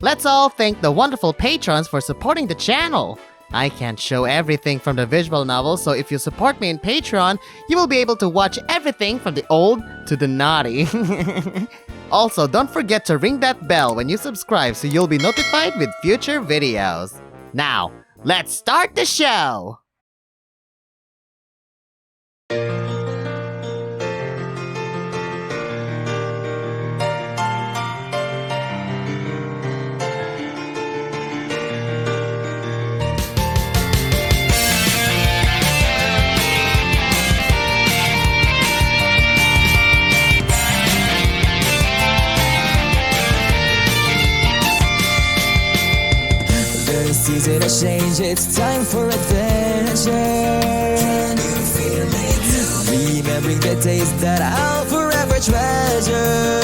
Let's all thank the wonderful patrons for supporting the channel. I can't show everything from the visual novel, so if you support me in Patreon, you will be able to watch everything from the old to the naughty. Also, don't forget to ring that bell when you subscribe so you'll be notified with future videos. Now, let's start the show! The season has changed, it's time for adventure. Remembering the days that I'll forever treasure.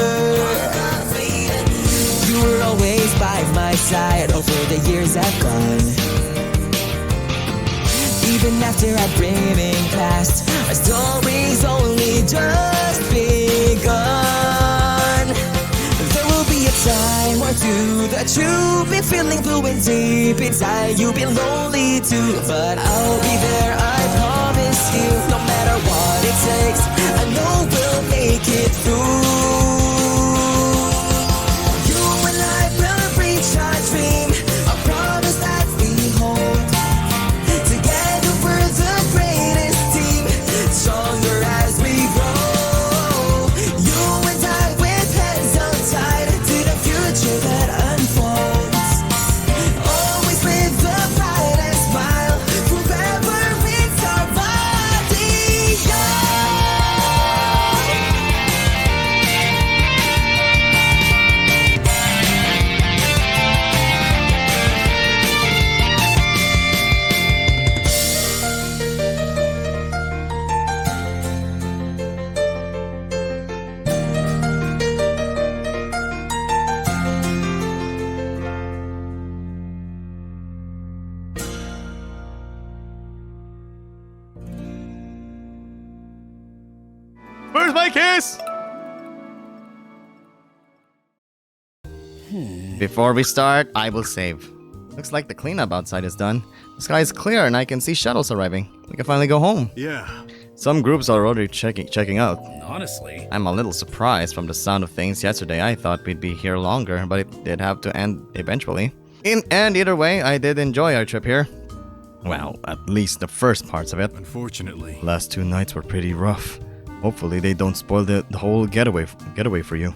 You were always by my side over the years I've gone. Even after I've brimming past, our story's only just begun. There will be a time or two that you've been feeling blue and deep inside. You've been lonely too, but I'll be there, I promise you. No matter what it takes, I know we'll make it through. You and I will reach our dream, a promise that we hold. Together we're the greatest team, stronger as we grow. You and I with hands held tight to the future that unfolds. Always with the brightest smile, forever it's our body. Where's my kiss? Before we start, I will save. Looks like the cleanup outside is done. The sky is clear and I can see shuttles arriving. We can finally go home. Yeah. Some groups are already checking out. Honestly. I'm a little surprised from the sound of things. Yesterday I thought we'd be here longer, but it did have to end eventually. And either way, I did enjoy our trip here. Well, at least the first parts of it. Unfortunately. Last 2 nights were pretty rough. Hopefully they don't spoil the whole getaway for you.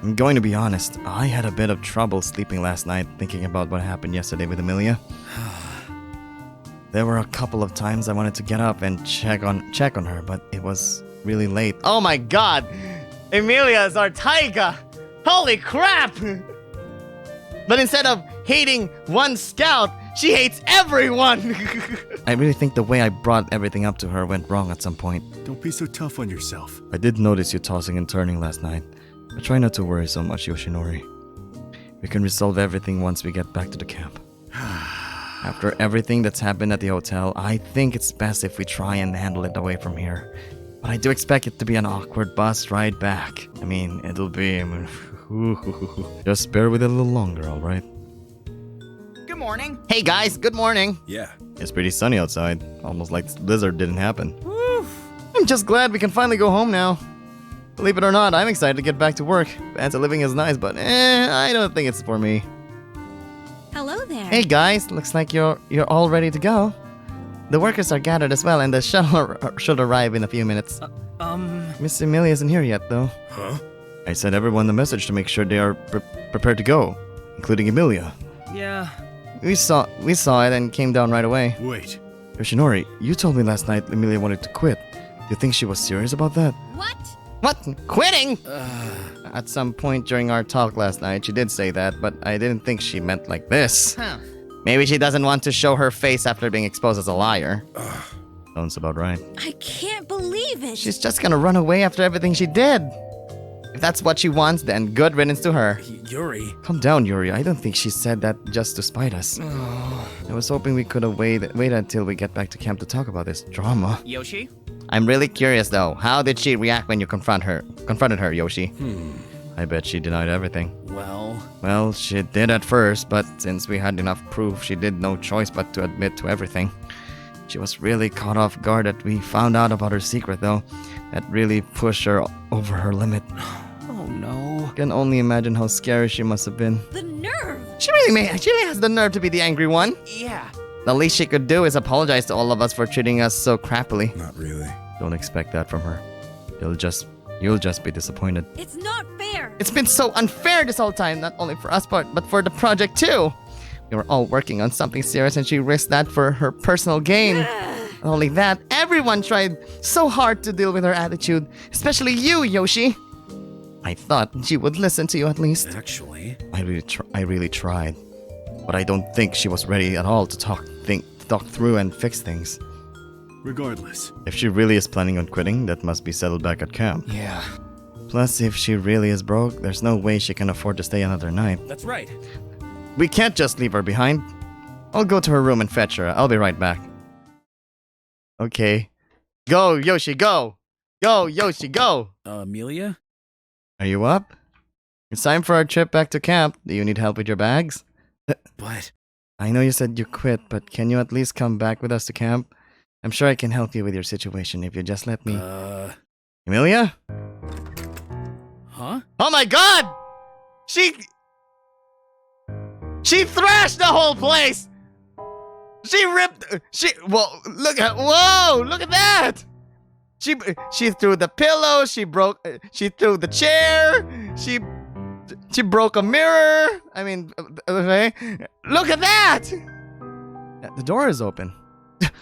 I'm going to be honest, I had a bit of trouble sleeping last night thinking about what happened yesterday with Amelia. There were a couple of times I wanted to get up and check on her, but it was really late. Oh my god! Emilia is our taiga! Holy crap! But instead of hating one scout, she hates everyone! I really think the way I brought everything up to her went wrong at some point. Don't be so tough on yourself. I did notice you tossing and turning last night, but try not to worry so much, Yoshinori. We can resolve everything once we get back to the camp. After everything that's happened at the hotel, I think it's best if we try and handle it away from here. But I do expect it to be an awkward bus ride back. I mean, it'll be... Just bear with it a little longer, alright? Good morning. Hey guys, good morning. Yeah. It's pretty sunny outside. Almost like the blizzard didn't happen. I'm just glad we can finally go home now. Believe it or not, I'm excited to get back to work. Fancy living is nice, but I don't think it's for me. Hello there. Hey guys, looks like you're all ready to go. The workers are gathered as well, and the shuttle should arrive in a few minutes. Miss Amelia isn't here yet, though. Huh? I sent everyone the message to make sure they are prepared to go, including Emilia. Yeah. We saw it and came down right away. Wait. Yoshinori, you told me last night Emilia wanted to quit. Do you think she was serious about that? What? What? Quitting? At some point during our talk last night, she did say that, but I didn't think she meant like this. Huh. Maybe she doesn't want to show her face after being exposed as a liar. Sounds about right. I can't believe it. She's just gonna run away after everything she did. If that's what she wants, then good riddance to her. Yuri. Calm down, Yuri. I don't think she said that just to spite us. I was hoping we could have waited until we get back to camp to talk about this drama. Yoshi? I'm really curious though. How did she react when you confronted her, Yoshi? I bet she denied everything. Well, She did at first, but since we had enough proof, she did no choice but to admit to everything. She was really caught off guard that we found out about her secret, though. That really pushed her over her limit. Oh no. Can only imagine how scary she must have been. The nerve! She really has the nerve to be the angry one. Yeah. The least she could do is apologize to all of us for treating us so crappily. not really. Don't expect that from her. You'll just be disappointed. It's not fair! It's been so unfair this whole time, not only for us, but for the project too. We were all working on something serious and she risked that for her personal gain. Not only that, everyone tried so hard to deal with her attitude, especially you, Yoshi. I thought she would listen to you at least. Actually, I really tried. But I don't think she was ready at all to talk through and fix things. regardless, If she really is planning on quitting, that must be settled back at camp. Yeah. Plus, if she really is broke, there's no way she can afford to stay another night. that's right. We can't just leave her behind. I'll go to her room and fetch her. I'll be right back. Okay. Go, Yoshi, go! Go, Yoshi, go! Amelia? Are you up? It's time for our trip back to camp. Do you need help with your bags? But I know you said you quit, but can you at least come back with us to camp? I'm sure I can help you with your situation if you just let me. Emilia? huh? Oh my god! She thrashed the whole place! Whoa, look at that! She threw the pillow, she threw the chair, she broke a mirror. I mean, okay. Look at that! The door is open.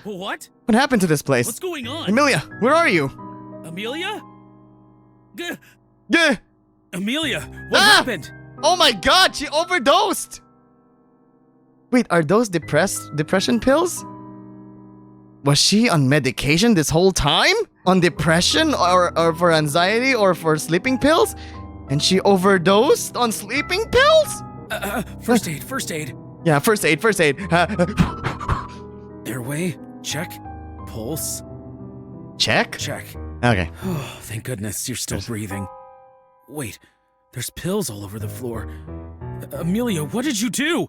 What? What happened to this place? What's going on? Emilia, where are you? Amelia? Gah! Amelia, what Ah! happened? Oh my god, she overdosed! Wait, are those depression pills? Was she on medication this whole time? On depression or for anxiety or for sleeping pills? And she overdosed on sleeping pills? First aid. Yeah, first aid. Airway, check. Pulse, Check? check. Okay. Oh, thank goodness you're still breathing. Wait, there's pills all over the floor. Amelia, what did you do?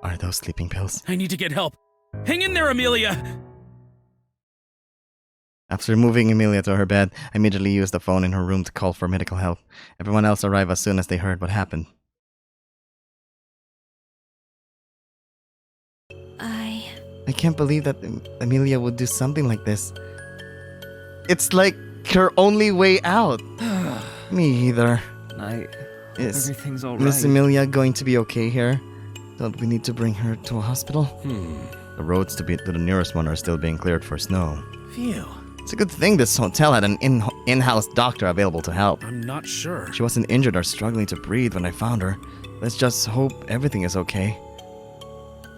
Are those sleeping pills? I need to get help. Hang in there, Amelia! After moving Emilia to her bed, I immediately used the phone in her room to call for medical help. Everyone else arrived as soon as they heard what happened. I can't believe that Amelia would do something like this. It's like her only way out. Me either. Is Everything's all Miss right. Amelia going to be okay here? Don't we need to bring her to a hospital? The roads to the nearest one are still being cleared for snow. Phew. It's a good thing this hotel had an in-house doctor available to help. I'm not sure. She wasn't injured or struggling to breathe when I found her. Let's just hope everything is okay.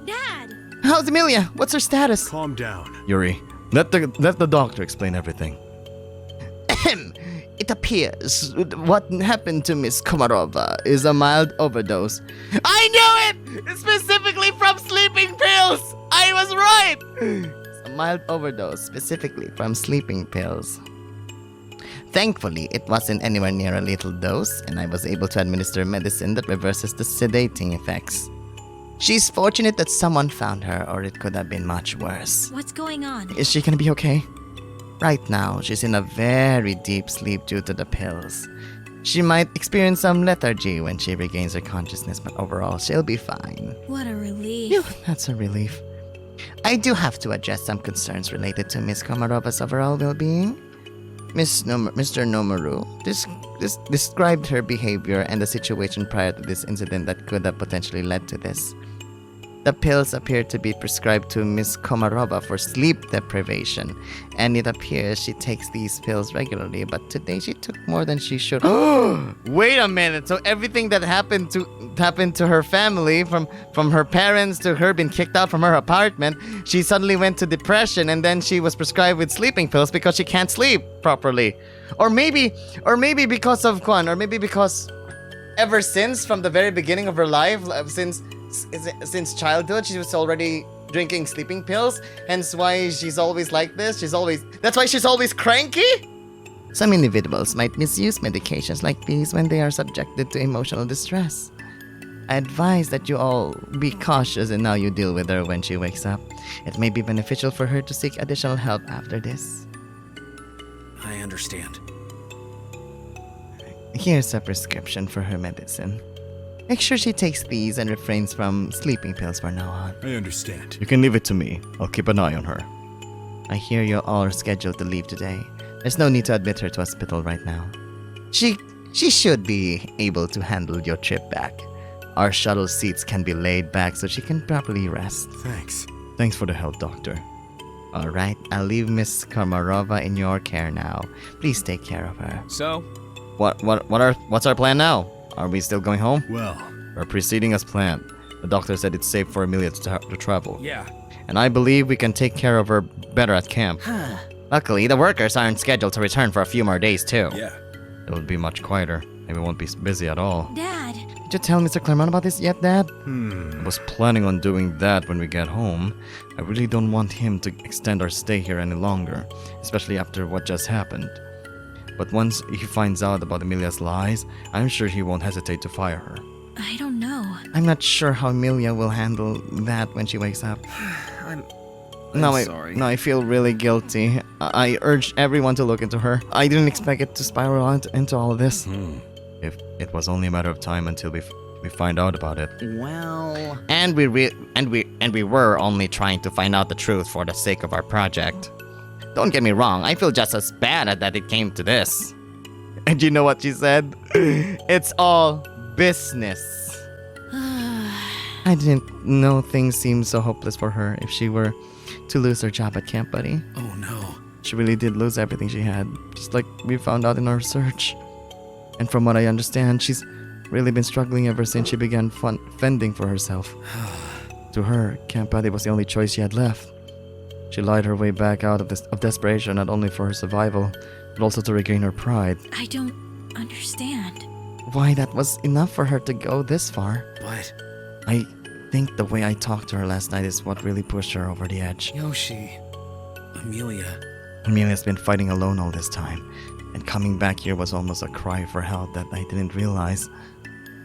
Dad! How's Amelia? What's her status? Calm down. Yuri, let the doctor explain everything. It appears what happened to Miss Komarova is a mild overdose. I knew it! Specifically from sleeping pills! I was right! It's a mild overdose, specifically from sleeping pills. Thankfully, it wasn't anywhere near a lethal dose, and I was able to administer medicine that reverses the sedating effects. She's fortunate that someone found her, or it could have been much worse. What's going on? Is she gonna be okay? Right now, she's in a very deep sleep due to the pills. She might experience some lethargy when she regains her consciousness, but overall, she'll be fine. What a relief. Phew, that's a relief. I do have to address some concerns related to Miss Komarova's overall well-being. Mr. Nomaru described her behavior and the situation prior to this incident that could have potentially led to this. The pills appear to be prescribed to Miss Komarova for sleep deprivation, and it appears she takes these pills regularly, but today she took more than she should. Wait a minute, so everything that happened to her family, from her parents to her being kicked out from her apartment, she suddenly went to depression, and then she was prescribed with sleeping pills because she can't sleep properly. Or maybe because of Kwan, or maybe because ever since, from the very beginning of her life, since childhood, she was already drinking sleeping pills, hence why she's always like this. That's why she's always cranky? Some individuals might misuse medications like these when they are subjected to emotional distress. I advise that you all be cautious in how you deal with her when she wakes up. It may be beneficial for her to seek additional help after this. I understand. Here's a prescription for her medicine. Make sure she takes these and refrains from sleeping pills from now on. I understand. You can leave it to me. I'll keep an eye on her. I hear you all are scheduled to leave today. There's no need to admit her to hospital right now. She should be able to handle your trip back. Our shuttle seats can be laid back so she can properly rest. Thanks. Thanks for the help, Doctor. Alright, I'll leave Miss Karmarova in your care now. Please take care of her. So? What's our plan now? Are we still going home? Well, We're proceeding as planned. The doctor said it's safe for Amelia to travel. Yeah. And I believe we can take care of her better at camp. Luckily, the workers aren't scheduled to return for a few more days, too. yeah. It'll be much quieter. Maybe we won't be busy at all. Dad. Did you tell Mr. Claremont about this yet, Dad? I was planning on doing that when we get home. I really don't want him to extend our stay here any longer, especially after what just happened. But once he finds out about Amelia's lies, I'm sure he won't hesitate to fire her. I don't know. I'm not sure how Amelia will handle that when she wakes up. I'm sorry. I feel really guilty. I urge everyone to look into her. I didn't expect it to spiral into all of this. If it was only a matter of time until we find out about it. Well, And we were only trying to find out the truth for the sake of our project. Don't get me wrong, I feel just as bad that it came to this. And you know what she said? It's all business. I didn't know things seemed so hopeless for her if she were to lose her job at Camp Buddy. Oh no. She really did lose everything she had, just like we found out in our research. And from what I understand, she's really been struggling ever since she began fending for herself. To her, Camp Buddy was the only choice she had left. She lied her way back out of desperation, not only for her survival, but also to regain her pride. I don't understand. Why that was enough for her to go this far. But I think the way I talked to her last night is what really pushed her over the edge. Yoshi, Amelia. Amelia's been fighting alone all this time, and coming back here was almost a cry for help that I didn't realize.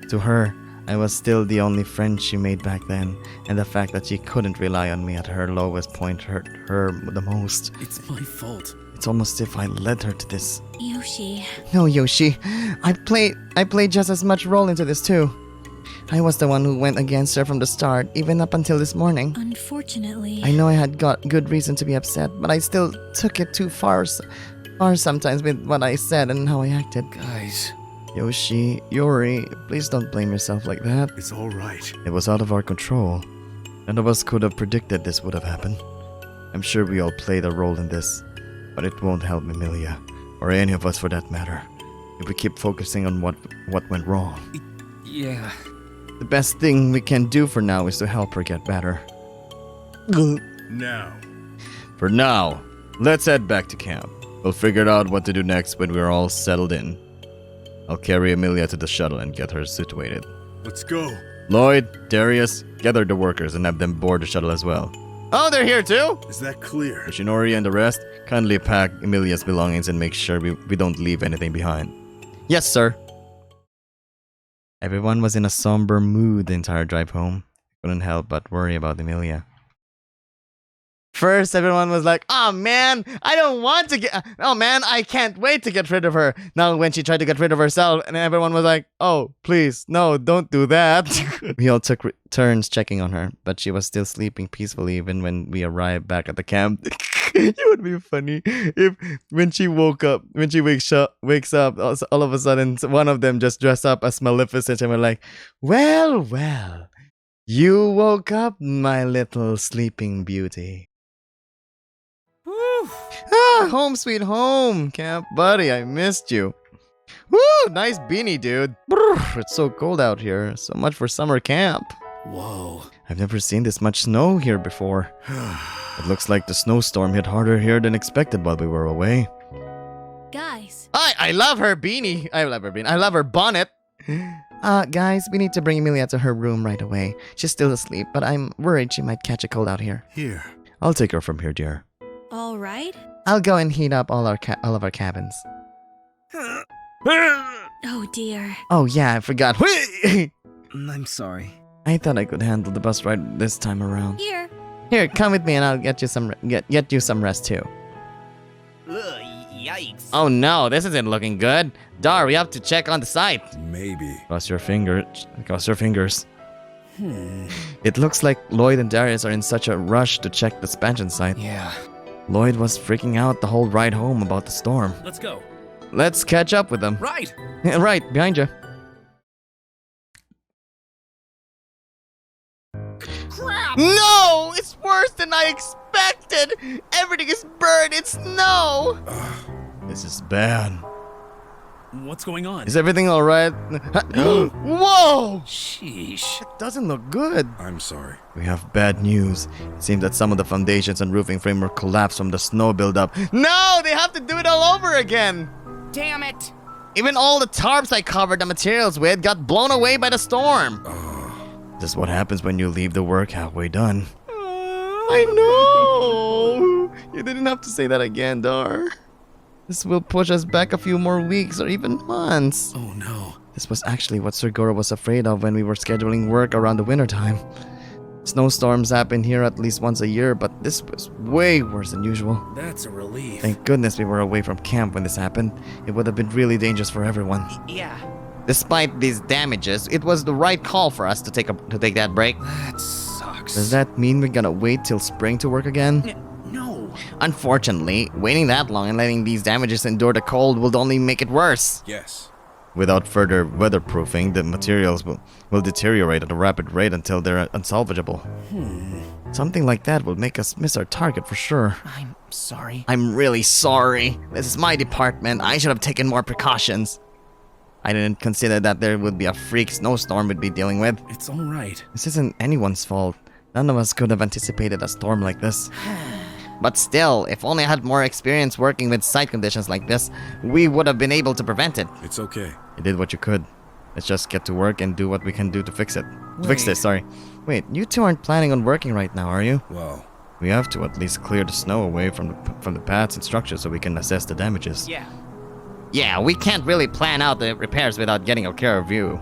To her, I was still the only friend she made back then, and the fact that she couldn't rely on me at her lowest point hurt her the most. It's my fault. It's almost as if I led her to this. Yoshi. No, Yoshi, I played just as much role into this too. I was the one who went against her from the start, even up until this morning. Unfortunately. I know I had got good reason to be upset, but I still took it too far sometimes with what I said and how I acted. Guys. Yoshi, Yuri, please don't blame yourself like that. It's all right. It was out of our control. None of us could have predicted this would have happened. I'm sure we all played a role in this, but it won't help Amelia, or any of us for that matter, if we keep focusing on what went wrong. yeah. The best thing we can do for now is to help her get better. Now. For now, let's head back to camp. We'll figure out what to do next when we're all settled in. I'll carry Amelia to the shuttle and get her situated. Let's go. Lloyd, Darius, gather the workers and have them board the shuttle as well. Oh, they're here too? Is that clear? Yoshinori and the rest, kindly pack Amelia's belongings and make sure we don't leave anything behind. Yes, sir. Everyone was in a somber mood the entire drive home. Couldn't help but worry about Amelia. First, everyone was like, oh man, I can't wait to get rid of her. Now, when she tried to get rid of herself, and everyone was like, oh, please, no, don't do that. We all took turns checking on her, but she was still sleeping peacefully even when we arrived back at the camp. It would be funny if when she wakes up, all of a sudden, one of them just dressed up as Maleficent and we're like, well, you woke up, my little sleeping beauty. Home sweet home, Camp Buddy, I missed you. Woo, nice beanie, dude. Brr, it's so cold out here. So much for summer camp. Whoa. I've never seen this much snow here before. It looks like the snowstorm hit harder here than expected while we were away. Guys. I love her beanie. I love her bonnet. Guys, we need to bring Amelia to her room right away. She's still asleep, but I'm worried she might catch a cold out here. Here. I'll take her from here, dear. All right. I'll go and heat up all of our cabins. Oh dear. Oh yeah, I forgot. I'm sorry. I thought I could handle the bus ride this time around. Here. Here, come with me and I'll get you some rest too. Ugh, yikes. Oh no, this isn't looking good. Dar, we have to check on the site. Maybe. Cross your fingers. Cross your fingers. It looks like Lloyd and Darius are in such a rush to check the expansion site. Yeah. Lloyd was freaking out the whole ride home about the storm. Let's go. Let's catch up with them. Right. Right, behind you. Crap. No! It's worse than I expected! Everything is burned in snow! This is bad. What's going on? Is everything alright? Whoa! Sheesh. It doesn't look good. I'm sorry. We have bad news. It seems that some of the foundations and roofing framework collapsed from the snow buildup. No! They have to do it all over again! Damn it. Even all the tarps I covered the materials with got blown away by the storm. This is what happens when you leave the work halfway done. I know! You didn't have to say that again, Dar. This will push us back a few more weeks or even months. Oh no. This was actually what Sir GORO was afraid of when we were scheduling work around the wintertime. Snowstorms happen here at least once a year, but this was way worse than usual. That's a relief. Thank goodness we were away from camp when this happened. It would have been really dangerous for everyone. Yeah. Despite these damages, it was the right call for us to take that break. That sucks. Does that mean we're gonna wait till spring to work again? No. Unfortunately, waiting that long and letting these damages endure the cold will only make it worse. Yes. Without further weatherproofing, the materials will deteriorate at a rapid rate until they're unsalvageable. Something like that will make us miss our target for sure. I'm sorry. I'm really sorry. This is my department. I should have taken more precautions. I didn't consider that there would be a freak snowstorm we'd be dealing with. It's all right. This isn't anyone's fault. None of us could have anticipated a storm like this. But still, if only I had more experience working with site conditions like this, we would have been able to prevent it. It's okay. You did what you could. Let's just get to work and do what we can do to fix it. Fix this, sorry. Wait, you two aren't planning on working right now, are you? Well, We have to at least clear the snow away from the paths and structures so we can assess the damages. Yeah. Yeah, we can't really plan out the repairs without getting a clear view.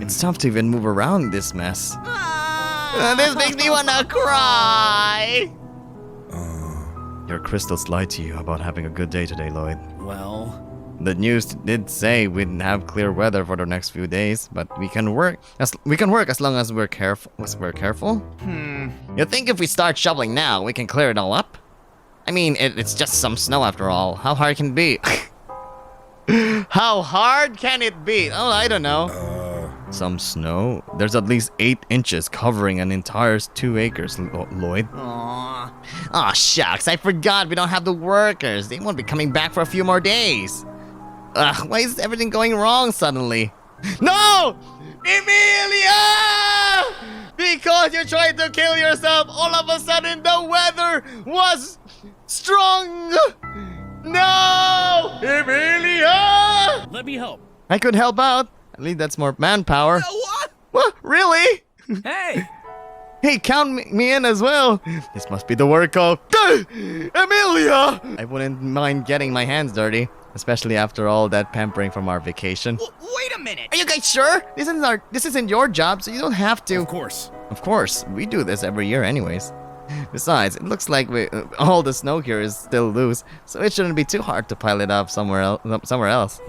It's tough to even move around this mess. This makes me wanna cry! Your crystals lied to you about having a good day today, Lloyd. Well, The news did say we'd have clear weather for the next few days, but we can work as long as we're careful. You think if we start shoveling now, we can clear it all up? I mean, it's just some snow after all. How hard can it be? How hard can it be? Oh, I don't know. Some snow? There's at least 8 inches covering an entire 2 acres, Lloyd. Aww. Aw, shucks, I forgot we don't have the workers. They won't be coming back for a few more days. Ugh, why is everything going wrong suddenly? No! Emilia! Because you tried to kill yourself, all of a sudden the weather was strong! No! Emilia! let me help. I could help out. At least that's more manpower. What? What? Really? Hey! Hey, count me in as well. This must be the work of Amelia. I wouldn't mind getting my hands dirty, especially after all that pampering from our vacation. Wait a minute. Are you guys sure? This isn't your job, so you don't have to. Of course. Of course, we do this every year anyways. Besides, it looks like all the snow here is still loose, so it shouldn't be too hard to pile it up somewhere else.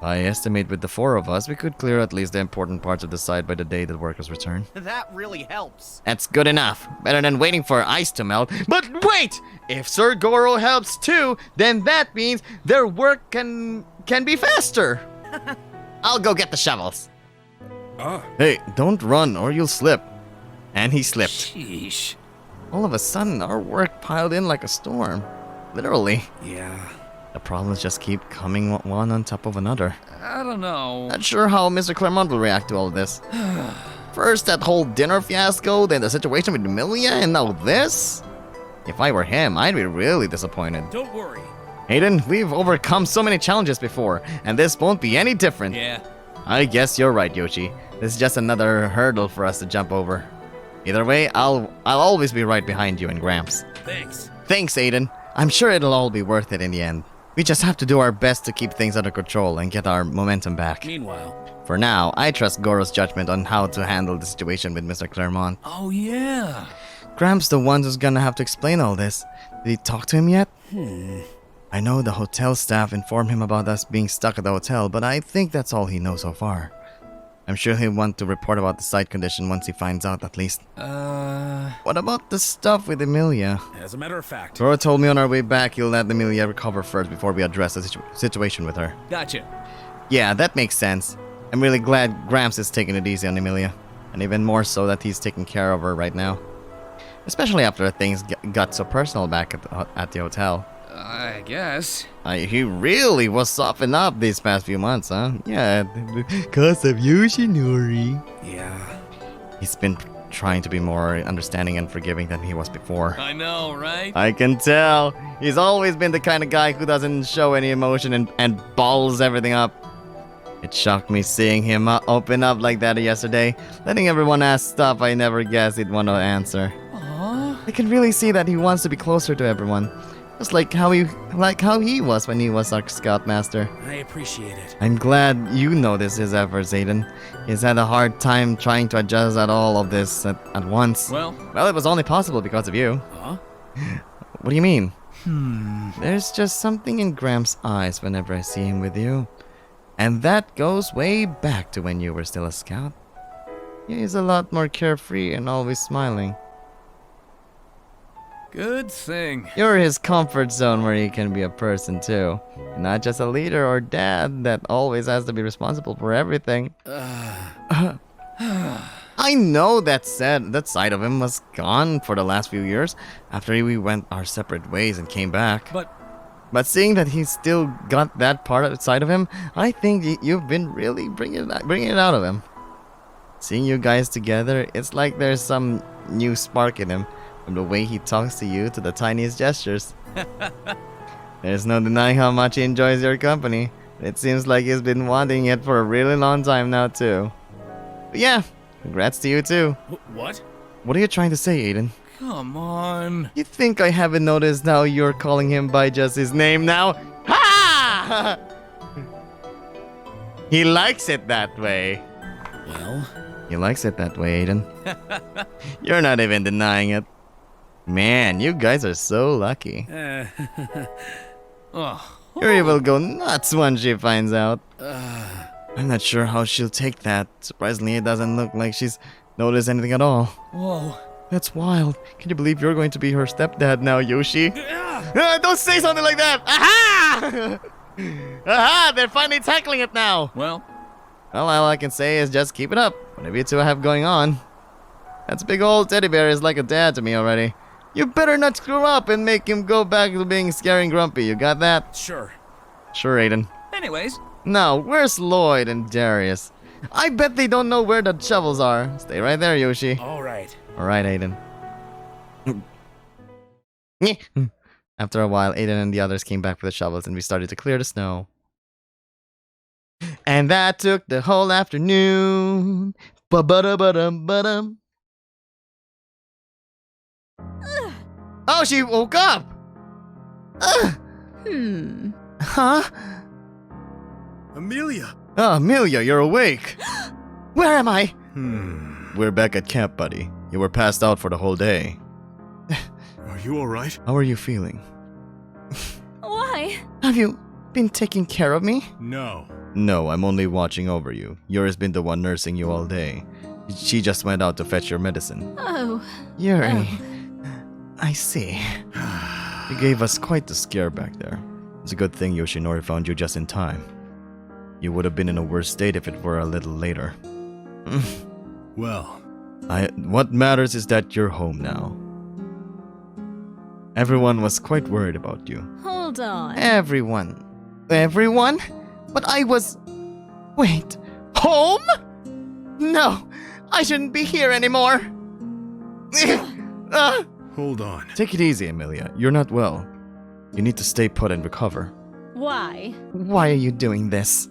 I estimate with the 4 of us, we could clear at least the important parts of the site by the day the workers return. That really helps. That's good enough. Better than waiting for ice to melt. But wait! If Sir GORO helps too, then that means their work can be faster. I'll go get the shovels. Hey, don't run or you'll slip. And he slipped. Sheesh. All of a sudden, our work piled in like a storm. Literally. Yeah. The problems just keep coming one on top of another. I don't know. Not sure how Mr. Claremont will react to all of this. First that whole dinner fiasco, then the situation with Amelia, and now this? If I were him, I'd be really disappointed. Don't worry. Hayden, we've overcome so many challenges before, and this won't be any different. Yeah. I guess you're right, Yoshi. This is just another hurdle for us to jump over. Either way, I'll always be right behind you and Gramps. Thanks. Thanks, Aiden. I'm sure it'll all be worth it in the end. We just have to do our best to keep things under control and get our momentum back. Meanwhile... For now, I trust Goro's judgment on how to handle the situation with Mr. Claremont. Oh, yeah. Graham's the one who's gonna have to explain all this. Did he talk to him yet? I know the hotel staff informed him about us being stuck at the hotel, but I think that's all he knows so far. I'm sure he'll want to report about the site condition once he finds out at least. What about the stuff with Emilia? As a matter of fact... Goro told me on our way back he'll let Emilia recover first before we address the situation with her. Gotcha. Yeah, that makes sense. I'm really glad Gramps is taking it easy on Emilia. And even more so that he's taking care of her right now. Especially after things got so personal back at the hotel. I guess. He really was softened up these past few months, huh? Yeah, because of Yoshinori. Yeah. He's been trying to be more understanding and forgiving than he was before. I know, right? I can tell. He's always been the kind of guy who doesn't show any emotion and balls everything up. It shocked me seeing him open up like that yesterday, letting everyone ask stuff I never guessed he'd want to answer. Aww. I can really see that he wants to be closer to everyone. Just like how he was when he was our Scoutmaster. I appreciate it. I'm glad you noticed his efforts, Aiden. He's had a hard time trying to adjust at all of this at once. Well, It was only possible because of you. Huh? What do you mean? There's just something in Graham's eyes whenever I see him with you. And that goes way back to when you were still a scout. He's a lot more carefree and always smiling. good thing. You're his comfort zone where he can be a person too. Not just a leader or dad that always has to be responsible for everything. I know that side of him was gone for the last few years after we went our separate ways and came back. But seeing that he's still got that side of him, I think you've been really bringing it out of him. Seeing you guys together, it's like there's some new spark in him, from the way he talks to you to the tiniest gestures. There's no denying how much he enjoys your company. It seems like he's been wanting it for a really long time now too. But yeah, congrats to you too. What? What are you trying to say, Aiden? Come on. You think I haven't noticed how you're calling him by just his name now? Ha! He likes it that way. Well... He likes it that way, Aiden. You're not even denying it. Man, you guys are so lucky. Oh, Yuri will go nuts when she finds out. I'm not sure how she'll take that. Surprisingly, it doesn't look like she's noticed anything at all. Whoa. That's wild. Can you believe you're going to be her stepdad now, Yoshi? Don't say something like that! Aha! Aha! They're finally tackling it now! well, All I can say is just keep it up. Whatever you two have going on. That big old teddy bear is like a dad to me already. You better not screw up and make him go back to being scary and grumpy. You got that? Sure. Sure, Aiden. anyways, Now, where's Lloyd and Darius? I bet they don't know where the shovels are. Stay right there, Yoshi. All right. Alright, Aiden. After a while, Aiden and the others came back with the shovels and we started to clear the snow. And that took the whole afternoon. Ba-ba-da-ba-dum-ba-dum. Oh, she woke up! Huh? Amelia! Oh, Amelia, you're awake. Where am I? We're back at camp, buddy. You were passed out for the whole day. Are you alright? How are you feeling? Why? Have you been taking care of me? No. No, I'm only watching over you. Yuri's been the one nursing you all day. She just went out to fetch your medicine. Oh. Yuri. I see. You gave us quite the scare back there. It's a good thing Yoshinori found you just in time. You would have been in a worse state if it were a little later. Well, What matters is that you're home now. Everyone was quite worried about you. Hold on. Everyone? But I was... Wait, home? No, I shouldn't be here anymore. hold on. Take it easy, Amelia. You're not well. You need to stay put and recover. Why? Why are you doing this?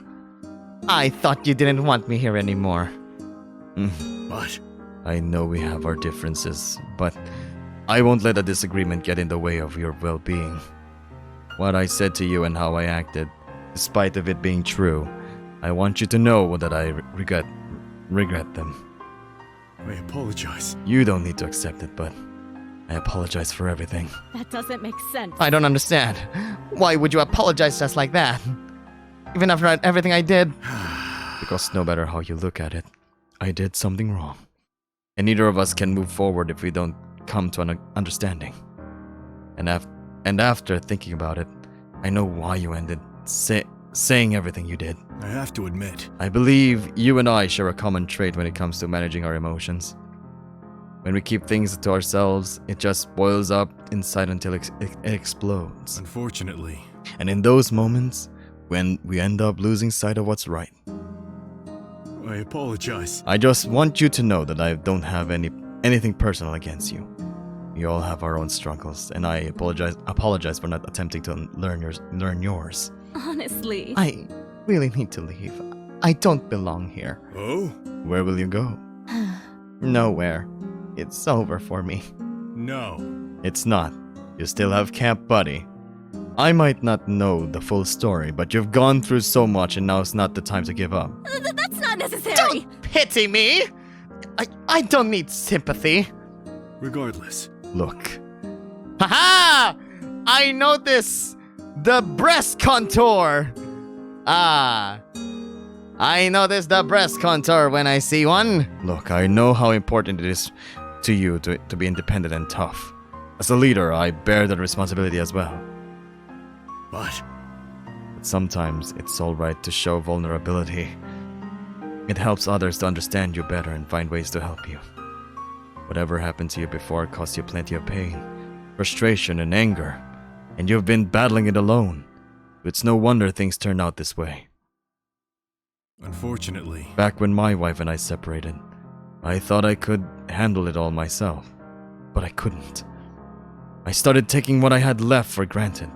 I thought you didn't want me here anymore. What? I know we have our differences, but I won't let a disagreement get in the way of your well-being. what I said to you and how I acted, despite of it being true, I want you to know that I regret them. I apologize. You don't need to accept it, but I apologize for everything. That doesn't make sense. I don't understand. Why would you apologize just like that? Even after everything I did? Because no matter how you look at it, I did something wrong. And neither of us can move forward if we don't come to an understanding. And after thinking about it, I know why you ended saying everything you did. I have to admit. I believe you and I share a common trait when it comes to managing our emotions. When we keep things to ourselves, it just boils up inside until it explodes. Unfortunately. And in those moments, when we end up losing sight of what's right. I apologize. I just want you to know that I don't have anything personal against you. We all have our own struggles, and I apologize for not attempting to learn yours. Honestly. I really need to leave. I don't belong here. Oh? Where will you go? Nowhere. It's over for me. No. It's not. You still have Camp Buddy. I might not know the full story, but you've gone through so much and now is not the time to give up. That's not necessary. Don't pity me! I don't need sympathy. Regardless. Look. Haha! I notice the breast contour. Ah. I notice the breast contour when I see one. Look, I know how important it is to you to be independent and tough. As a leader, I bear that responsibility as well. But Sometimes it's alright to show vulnerability. It helps others to understand you better and find ways to help you. Whatever happened to you before caused you plenty of pain, frustration, and anger, and you've been battling it alone. It's no wonder things turned out this way. unfortunately. Back when my wife and I separated, I thought I could handle it all myself, but I couldn't. I started taking what I had left for granted,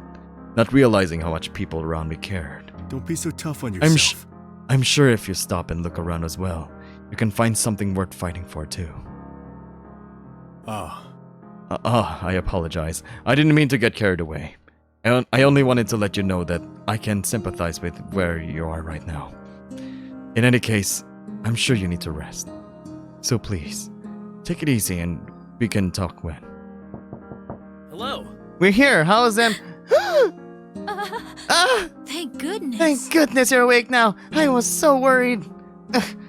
not realizing how much people around me cared. Don't be so tough on yourself. I'm sure if you stop and look around as well, you can find something worth fighting for too. I apologize. I didn't mean to get carried away. I only wanted to let you know that I can sympathize with where you are right now. In any case, I'm sure you need to rest. So please, take it easy and we can talk when. Hello. We're here. How's them? Thank goodness. Thank goodness you're awake now. I was so worried.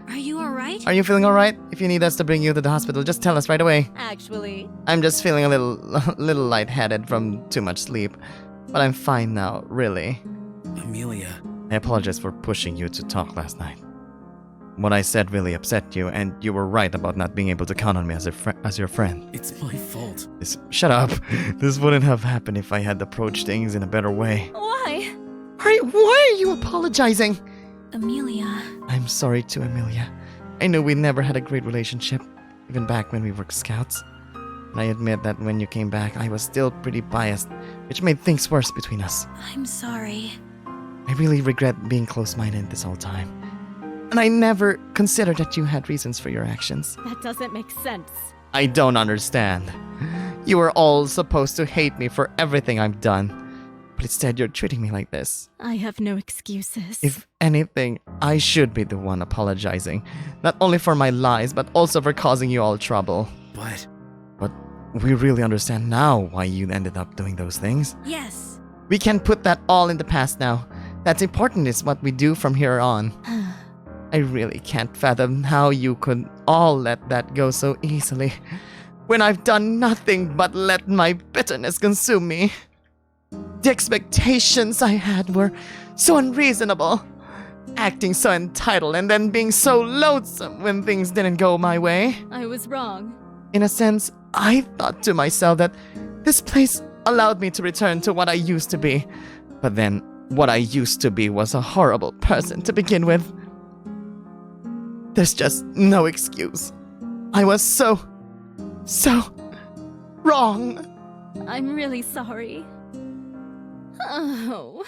Are you alright? Are you feeling alright? If you need us to bring you to the hospital, just tell us right away. Actually, I'm just feeling a little lightheaded from too much sleep. But I'm fine now, really. Amelia. I apologize for pushing you to talk last night. What I said really upset you, and you were right about not being able to count on me as your friend. It's my fault. Shut up. This wouldn't have happened if I had approached things in a better way. why? Why are you apologizing? Amelia. I'm sorry too, Amelia. I knew we never had a great relationship, even back when we were scouts. And I admit that when you came back, I was still pretty biased, which made things worse between us. I'm sorry. I really regret being close-minded this whole time. And I never considered that you had reasons for your actions. That doesn't make sense. I don't understand. You were all supposed to hate me for everything I've done. But instead you're treating me like this. I have no excuses. If anything, I should be the one apologizing. Not only for my lies, but also for causing you all trouble. But But we really understand now why you ended up doing those things. Yes. We can put that all in the past now. That's important is what we do from here on. I really can't fathom how you could all let that go so easily. When I've done nothing but let my bitterness consume me. The expectations I had were so unreasonable. Acting so entitled and then being so loathsome when things didn't go my way. I was wrong. In a sense, I thought to myself that this place allowed me to return to what I used to be. But then, what I used to be was a horrible person to begin with. There's just no excuse. I was so wrong. I'm really sorry. Oh.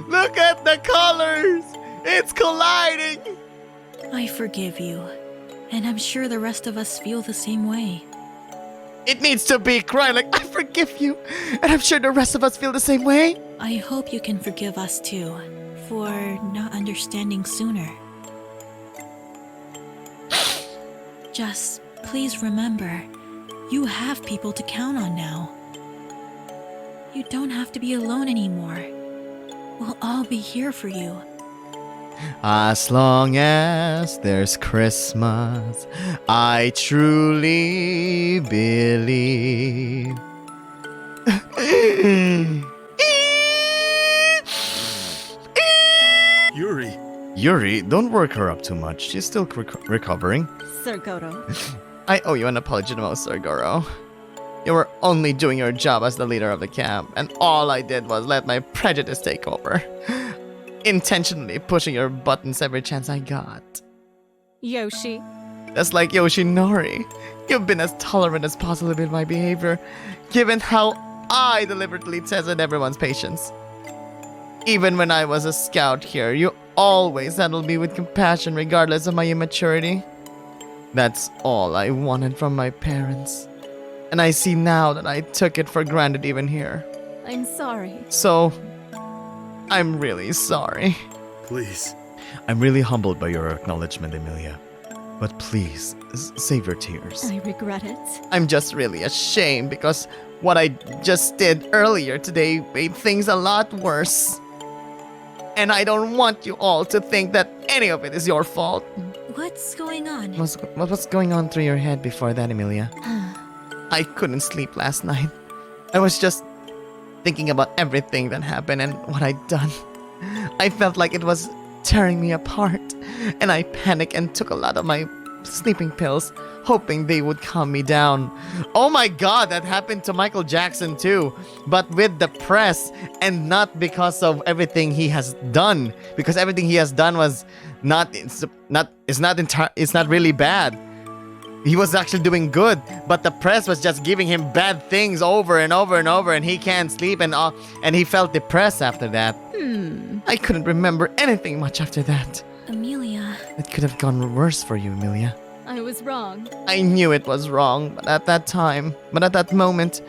Look at the colors! It's colliding! I forgive you. And I'm sure the rest of us feel the same way. It needs to be cry like, I forgive you. And I'm sure the rest of us feel the same way. I hope you can forgive us too, for not understanding sooner. Just please remember, you have people to count on now. You don't have to be alone anymore. We'll all be here for you. As long as there's Christmas, I truly believe. Yuri, don't work her up too much. She's still recovering. Sir GORO. I owe you an apology the most, Sir GORO. You were only doing your job as the leader of the camp, and all I did was let my prejudice take over. Intentionally pushing your buttons every chance I got. Yoshi. Just like Yoshinori, you've been as tolerant as possible with my behavior, given how I deliberately tested everyone's patience. Even when I was a scout here, you always handled me with compassion regardless of my immaturity. That's all I wanted from my parents. And I see now that I took it for granted even here. I'm sorry. So, I'm really sorry. Please. I'm really humbled by your acknowledgement, Emilia. But please, save your tears. I regret it. I'm just really ashamed because what I just did earlier today made things a lot worse. And I don't want you all to think that any of it is your fault. What's going on? What was going on through your head before that, Emilia? I couldn't sleep last night. I was just thinking about everything that happened and what I'd done. I felt like it was tearing me apart, and I panicked and took a lot of my sleeping pills, hoping they would calm me down. Oh my god, that happened to Michael Jackson too, but with the press, and not because of everything he has done, because everything he has done was not really bad. He was actually doing good, but the press was just giving him bad things over and over and over, and he can't sleep, and he felt depressed after that. I couldn't remember anything much after that. Amelia. It could have gone worse for you, Emilia. I was wrong. I knew it was wrong, but at that moment,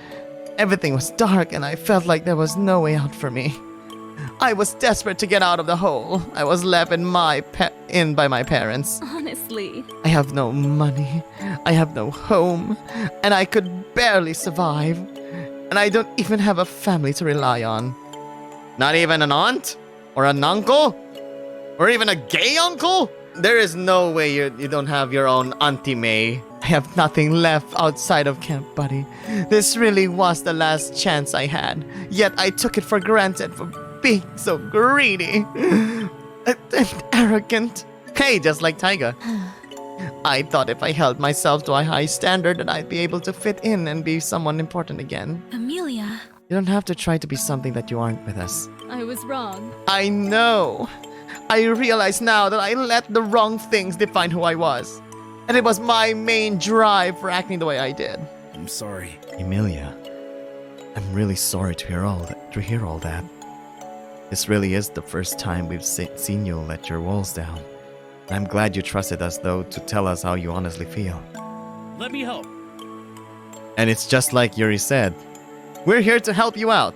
everything was dark and I felt like there was no way out for me. I was desperate to get out of the hole. I was left in by my parents. Honestly. I have no money, I have no home, and I could barely survive. And I don't even have a family to rely on. Not even an aunt? Or an uncle? Or even a gay uncle? There is no way you don't have your own Auntie May. I have nothing left outside of Camp Buddy. This really was the last chance I had. Yet I took it for granted for being so greedy and arrogant. Hey, just like Taiga. I thought if I held myself to a high standard that I'd be able to fit in and be someone important again. Amelia. You don't have to try to be something that you aren't with us. I was wrong. I know. I realize now that I let the wrong things define who I was. And it was my main drive for acting the way I did. I'm sorry. Emilia, I'm really sorry to hear all that. This really is the first time we've seen you let your walls down. I'm glad you trusted us, though, to tell us how you honestly feel. Let me help. And it's just like Yuri said. We're here to help you out.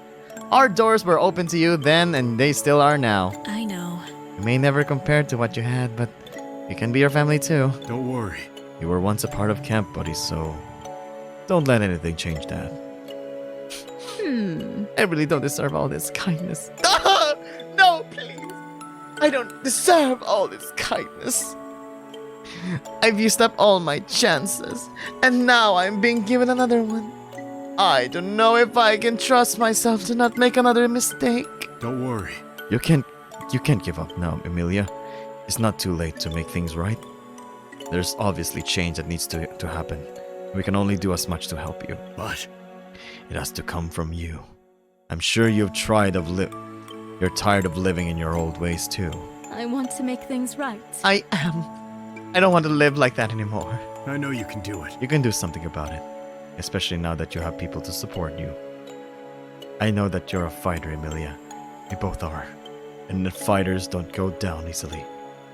Our doors were open to you then, and they still are now. I know. You may never compare to what you had, but you can be your family too. Don't worry. You were once a part of Camp Buddy, so don't let anything change that. I really don't deserve all this kindness. No, please. I don't deserve all this kindness. I've used up all my chances, and now I'm being given another one. I don't know if I can trust myself to not make another mistake. Don't worry. You can't give up now, Emilia. It's not too late to make things right. There's obviously change that needs to happen. We can only do as much to help you. But It has to come from you. I'm sure you're tired of living in your old ways too. I want to make things right. I am. I don't want to live like that anymore. I know you can do it. You can do something about it, especially now that you have people to support you. I know that you're a fighter, Emilia. We both are. And the fighters don't go down easily.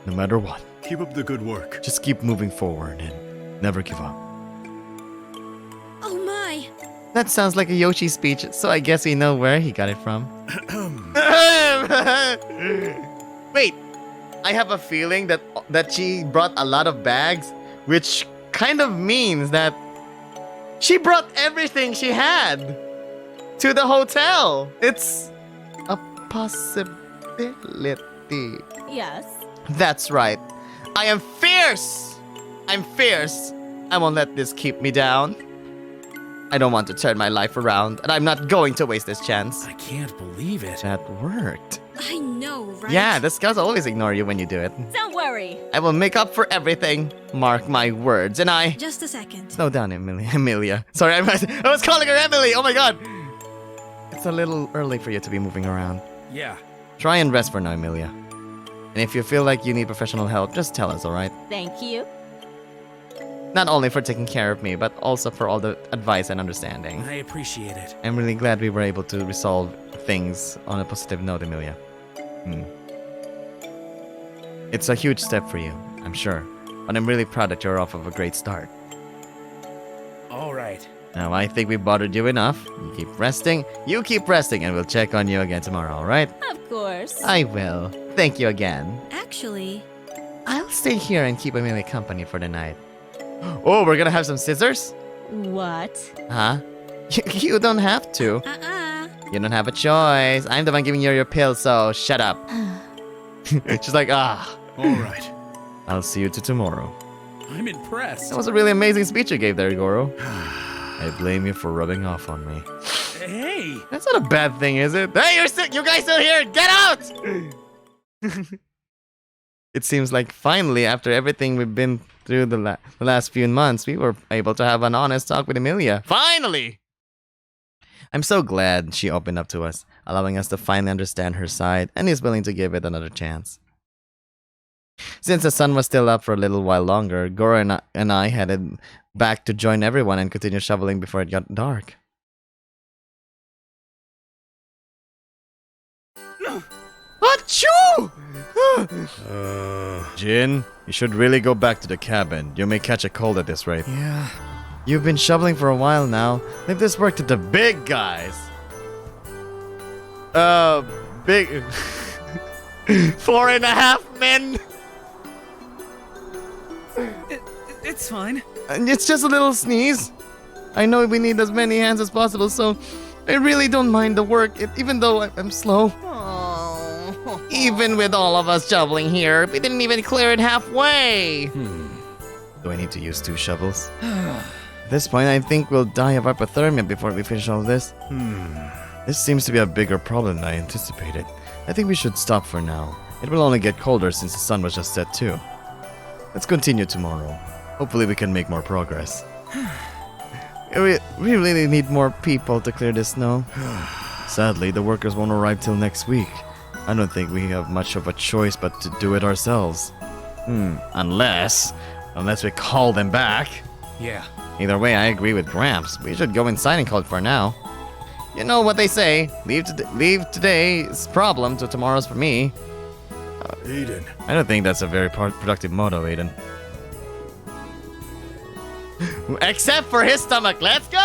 No matter what, Keep up the good work. just keep moving forward and never give up. Oh my! That sounds like a Yoshi speech, so I guess we know where he got it from. Wait, I have a feeling that she brought a lot of bags, which kind of means that she brought everything she had to the hotel. It's a possibility. Yes. That's right. I am fierce! I'm fierce. I won't let this keep me down. I don't want to turn my life around, and I'm not going to waste this chance. I can't believe it. That worked. I know, right? Yeah, the scouts always ignore you when you do it. Don't worry. I will make up for everything. Mark my words, and I... Just a second. Slow down, Amelia. Sorry, I was calling her Emily! Oh my god! It's a little early for you to be moving around. Yeah. Try and rest for now, Amelia. And if you feel like you need professional help, just tell us, alright? Thank you. Not only for taking care of me, but also for all the advice and understanding. I appreciate it. I'm really glad we were able to resolve things on a positive note, Amelia. It's a huge step for you, I'm sure. But I'm really proud that you're off of a great start. All right. Now, I think we bothered you enough. You keep resting, and we'll check on you again tomorrow, alright? Of course. I will. Thank you again. Actually, I'll stay here and keep Amelia company for the night. Oh, we're gonna have some scissors? What? Huh? You don't have to. You don't have a choice. I'm the one giving you your pill, so shut up. She's like, ah. All right. I'll see you tomorrow. I'm impressed. That was a really amazing speech you gave there, Goro. I blame you for rubbing off on me. Hey! That's not a bad thing, is it? Hey, you guys still here? Get out! It seems like finally, after everything we've been through the last few months, we were able to have an honest talk with Amelia. Finally! I'm so glad she opened up to us, allowing us to finally understand her side, and is willing to give it another chance. Since the sun was still up for a little while longer, Goro and I headed back to join everyone and continue shoveling before it got dark. Achoo! Jin, you should really go back to the cabin. You may catch a cold at this rate. Yeah. You've been shoveling for a while now. Leave this work to the big guys. Big... 4.5 men! It's fine. And it's just a little sneeze. I know we need as many hands as possible, so I really don't mind the work, even though I'm slow. Even with all of us shoveling here, we didn't even clear it halfway. Do I need to use 2 shovels? At this point, I think we'll die of hypothermia before we finish all this. This seems to be a bigger problem than I anticipated. I think we should stop for now. It will only get colder since the sun was just set too. Let's continue tomorrow. Hopefully we can make more progress. We really need more people to clear this snow. Sadly, the workers won't arrive till next week. I don't think we have much of a choice but to do it ourselves. Unless we call them back. Yeah. Either way, I agree with Gramps. We should go inside and call it for now. You know what they say, leave today's problem to tomorrow's for me. Aiden. I don't think that's a very productive motto, Aiden. Except for his stomach. Let's go!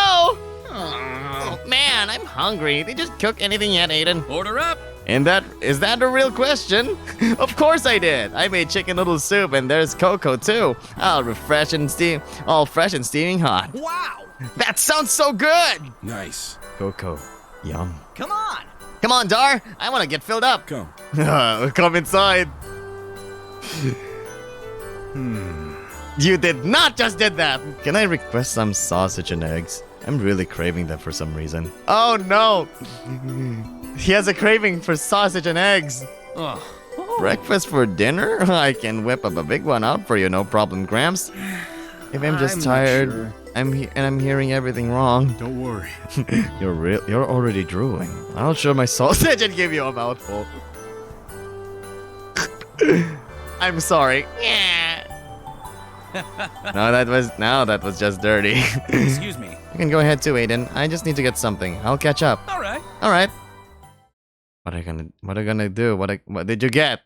Oh, man, I'm hungry. Did you just cook anything yet, Aiden? Order up! And is that a real question? Of course I did. I made chicken noodle soup, and there's cocoa too. All fresh and steaming hot. Wow! That sounds so good! Nice. Cocoa. Yum. Come on, Dar. I want to get filled up. Come. Come inside. You did not just did that. Can I request some sausage and eggs? I'm really craving them for some reason. Oh no. He has a craving for sausage and eggs. Ugh. Breakfast for dinner? I can whip up a big one out for you, no problem, Gramps. If I'm just I'm not tired, sure. I'm hearing everything wrong. Don't worry. You're already drooling. I'll show my sausage and give you a mouthful. I'm sorry. No, that was just dirty. Excuse me. You can go ahead too, Aiden. I just need to get something. I'll catch up. All right. All right. What are you gonna do? What did you get?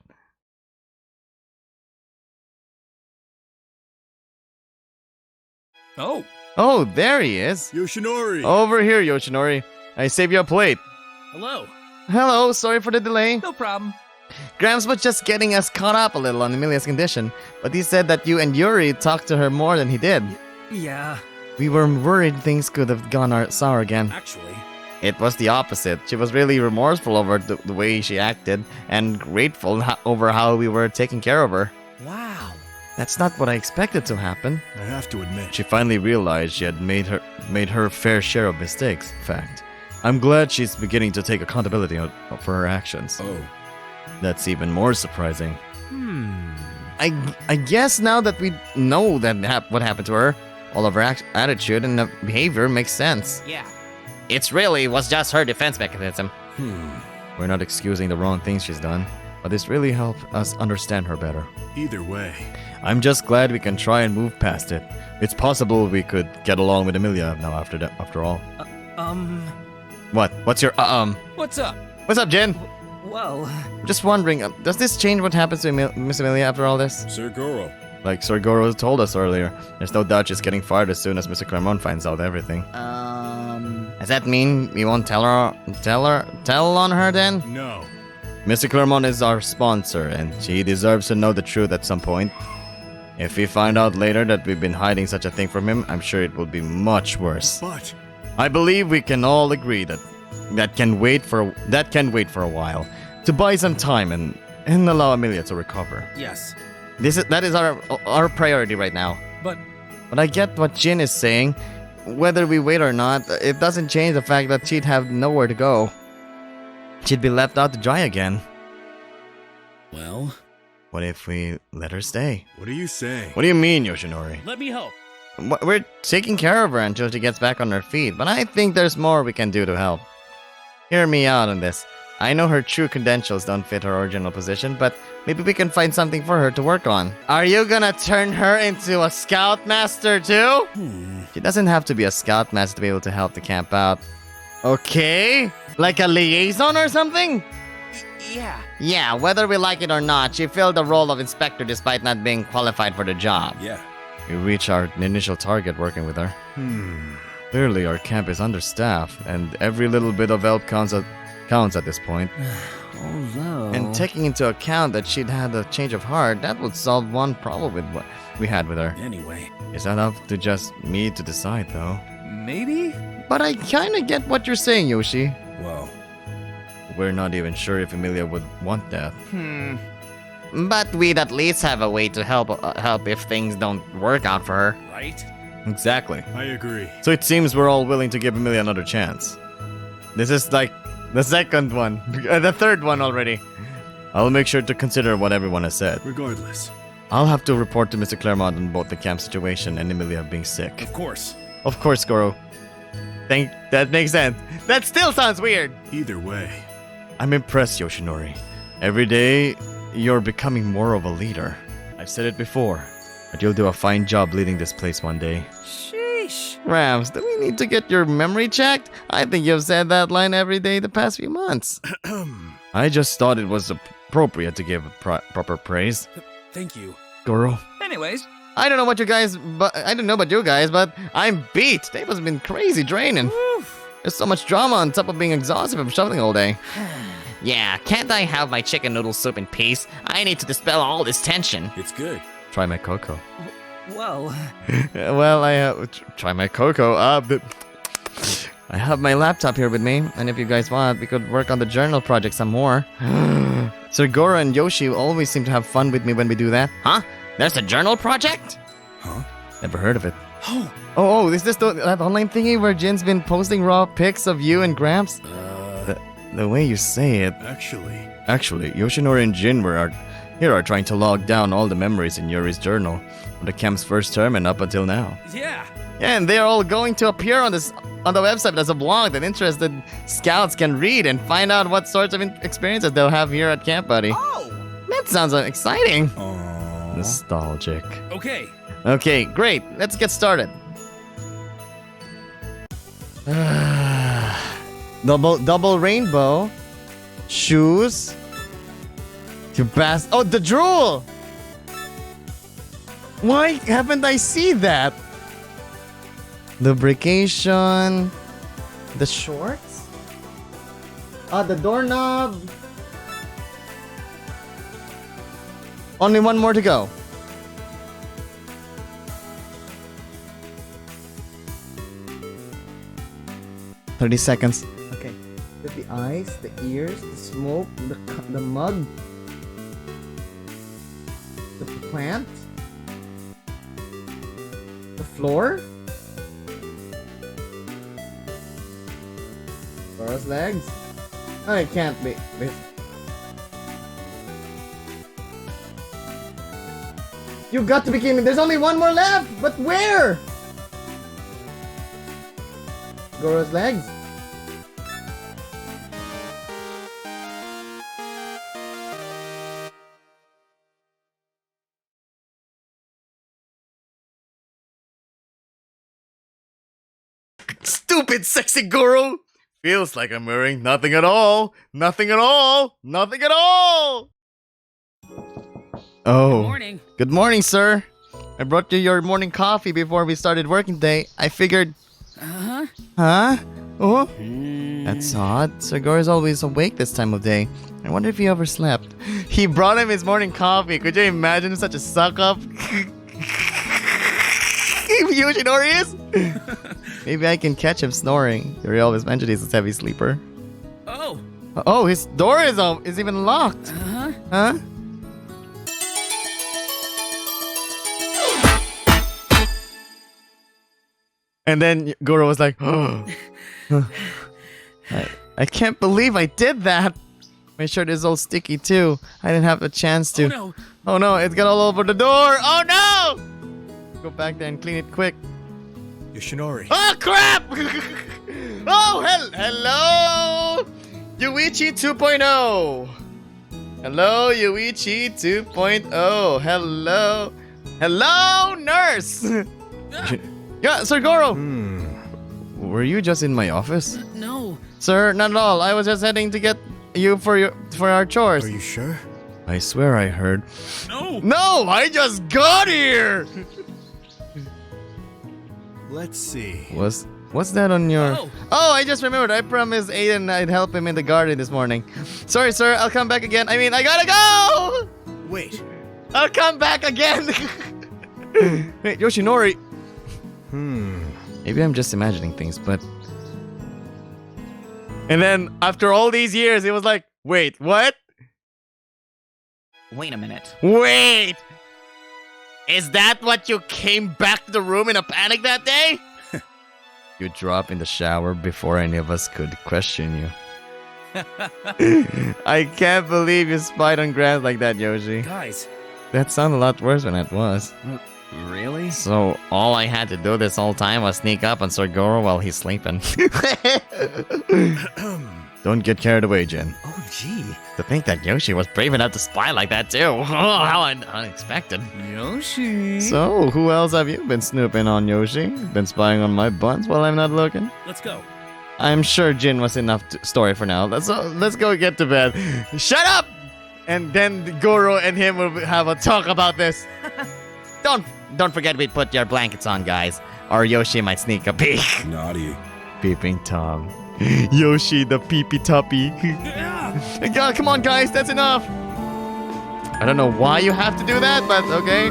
Oh, Oh, there he is. Yoshinori! Over here, Yoshinori. I saved you a plate. Hello. Hello, sorry for the delay. no problem. Gramps was just getting us caught up a little on Emilia's condition, but he said that you and Yuri talked to her more than he did. Yeah. We were worried things could have gone sour again. Actually, It was the opposite. She was really remorseful over the way she acted and grateful over how we were taking care of her. Wow. That's not what I expected to happen. I have to admit, She finally realized she had made her fair share of mistakes. In fact, I'm glad she's beginning to take accountability for her actions. oh, That's even more surprising. I guess now that we know that what happened to her, all of her attitude and behavior makes sense. Yeah. It's really was just her defense mechanism. We're not excusing the wrong things she's done, but this really helped us understand her better. either way, I'm just glad we can try and move past it. It's possible we could get along with Amelia now after all. What? What's your What's up? What's up, Jin? Well, Just wondering, does this change what happens to Miss Amelia after all this? Sir Goro. Like Sir GORO told us earlier, there's no doubt she's getting fired as soon as Mr. Claremont finds out everything. Does that mean we won't tell on her then? No. Mr. Claremont is our sponsor, and he deserves to know the truth at some point. If we find out later that we've been hiding such a thing from him, I'm sure it will be much worse. But I believe we can all agree that can wait for a while, to buy some time and allow Amelia to recover. yes. That is our priority right now. But But I get what Jin is saying. Whether we wait or not, it doesn't change the fact that she'd have nowhere to go. She'd be left out to dry again. well, What if we let her stay? what are you saying? What do you mean, Yoshinori? let me help. We're taking care of her until she gets back on her feet, but I think there's more we can do to help. Hear me out on this. I know her true credentials don't fit her original position, but maybe we can find something for her to work on. Are you gonna turn her into a Scoutmaster too? She doesn't have to be a Scoutmaster to be able to help the camp out. Okay? Like a liaison or something? yeah. Yeah, whether we like it or not, she filled the role of inspector despite not being qualified for the job. Yeah. We reach our initial target working with her. Clearly, our camp is understaffed, and every little bit of help counts at this point. Although. And taking into account that she'd had a change of heart, that would solve one problem with what we had with her. Anyway, It's not up to just me to decide, though. Maybe? But I kinda get what you're saying, Yoshi. Well, We're not even sure if Emilia would want that. But we'd at least have a way to help if things don't work out for her. right? Exactly. I agree. So it seems we're all willing to give Emilia another chance. This is like the second one, the third one already. I'll make sure to consider what everyone has said. Regardless, I'll have to report to Mr. Claremont on both the camp situation and Emilia being sick. Of course. Of course, Goro. That makes sense. That still sounds weird. either way, I'm impressed, Yoshinori. Every day, you're becoming more of a leader. I've said it before, but you'll do a fine job leading this place one day. Sheesh. Rams, do we need to get your memory checked? I think you've said that line every day the past few months. I just thought it was appropriate to give proper praise. Thank you. Goro, Anyways, I don't know about you guys, but I'm beat. Today has been crazy draining. There's so much drama on top of being exhausted from shoveling all day. Yeah, can't I have my chicken noodle soup in peace? I need to dispel all this tension. it's good. Try my cocoa. well. Well, try my cocoa. I have my laptop here with me, and if you guys want, we could work on the journal project some more. Sir Goro and Yoshi always seem to have fun with me when we do that. Huh? There's a journal project? Never heard of it. Oh, Oh, is this that online thingy where Jin's been posting raw pics of you and Gramps? The way you say it. Actually, Yoshinori and Jin are trying to log down all the memories in Yuri's journal from the camp's first term and up until now. yeah. Yeah, and they're all going to appear on the website as a blog that interested scouts can read and find out what sorts of experiences they'll have here at Camp Buddy. Oh! That sounds exciting. Nostalgic. Okay. Okay, great. Let's get started. double rainbow. Shoes. Oh, the drool! Why haven't I seen that? Lubrication. The shorts? The doorknob. Only one more to go. "30 seconds. Okay. The eyes, the ears, the smoke, the mug, the plant, the floor, Goro's legs. Oh, it can't be. You got to be kidding me. There's only one more left. But where? Goro's legs. Stupid sexy Goro! Feels like I'm wearing nothing at all! Nothing at all! Nothing at all! Oh. Morning. Good morning, sir. I brought you your morning coffee before we started working today. I figured... Uh-huh. Huh? Oh? That's odd. Sir Goro's always awake this time of day. I wonder if he overslept. He brought him his morning coffee. Could you imagine such a suck-up? Yoshinori is? Maybe I can catch him snoring. Yuri always mentioned he's a heavy sleeper. Oh. Oh, his door is even locked. Uh-huh. Huh? And then Goro was like, oh. I can't believe I did that. My shirt is all sticky too. I didn't have a chance to. Oh no. Oh no, it's got all over the door. Oh no! Go back there and clean it quick. Yoshinori. Oh crap! Oh, hello! Yuichi 2.0. Hello, Yuichi 2.0. Hello. Hello, nurse! Yeah, Sir Goro! Were you just in my office? No. Sir, not at all. I was just heading to get you for our chores. Are you sure? I swear I heard. No. No, I just got here! Let's see. What's that on your... Oh. Oh, I just remembered. I promised Aiden I'd help him in the garden this morning. Sorry, sir. I'll come back again. I mean, I gotta go! Wait. I'll come back again! Wait, Yoshinori. Maybe I'm just imagining things, but... And then, after all these years, it was like, wait, what? Wait a minute. Wait! Is that what you came back to the room in a panic that day? You dropped in the shower before any of us could question you. I can't believe you spied on Grant like that, Yoshi. Guys. That sounded a lot worse than it was. Really? So, all I had to do this whole time was sneak up on Sir Goro while he's sleeping. Don't get carried away, Jin. Oh, gee. To think that Yoshi was brave enough to spy like that, too. Oh, how unexpected. Yoshi. So, who else have you been snooping on, Yoshi? Been spying on my buns while I'm not looking? Let's go. I'm sure Jin was enough story for now. Let's go get to bed. Shut up! And then Goro and him will have a talk about this. Don't forget we put your blankets on, guys. Or Yoshi might sneak a peek. Naughty. Peeping Tom. Yoshi the peepee tuppy. God, come on, guys, that's enough. I don't know why you have to do that, but okay.